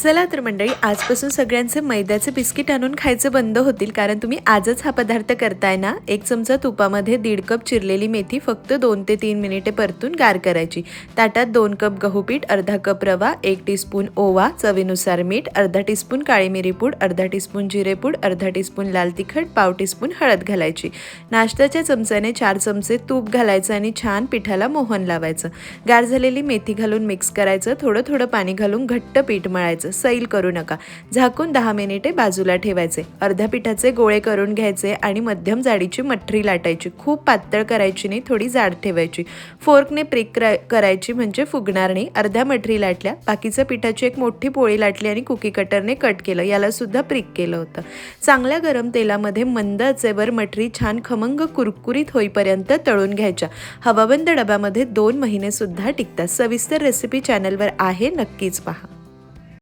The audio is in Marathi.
चला तर मंडळी, आजपासून सगळ्यांचे मैद्याचे बिस्किट आणून खायचे बंद होतील, कारण तुम्ही आजच हा पदार्थ करताय ना. 1 चमचा तुपामध्ये 1.5 कप चिरलेली मेथी फक्त 2 ते 3 मिनिटे परतून गार करायची. ताटात 2 कप गहू पीठ, अर्धा कप रवा, 1 टीस्पून ओवा, चवीनुसार मीठ, अर्धा टीस्पून काळी मिरी पूड, अर्धा टीस्पून जिरेपूड, अर्धा टीस्पून लाल तिखट, पाव टीस्पून हळद घालायची. नाश्त्याच्या चमच्याने 4 चमचे तूप घालायचं आणि छान पिठाला मोहन लावायचं. गार झालेली मेथी घालून मिक्स करायचं. थोडं थोडं पाणी घालून घट्ट पीठ मळायचं. सैल करू नका. झाकून 10 मिनिटे बाजूला ठेवायचे. अर्ध्या पिठाचे गोळे करून घ्यायचे आणि मध्यम जाडीची मठरी लाटायची. खूप पातळ करायची नाही, थोडी जाड ठेवायची. फोर्कने प्रिक करायची म्हणजे फुगणार नाही. अर्ध्या मठरी लाटल्या. बाकीच्या पिठाची एक मोठी पोळी लाटली आणि कुकी कटरने कट केलं. याला सुद्धा प्रिक केलं होतं. चांगल्या गरम तेलामध्ये मंद आचेवर मठरी छान खमंग कुरकुरीत होईपर्यंत तळून घ्यायच्या. हवाबंद डब्यामध्ये 2 महिने सुद्धा टिकतात. सविस्तर रेसिपी चॅनलवर आहे, नक्कीच पहा.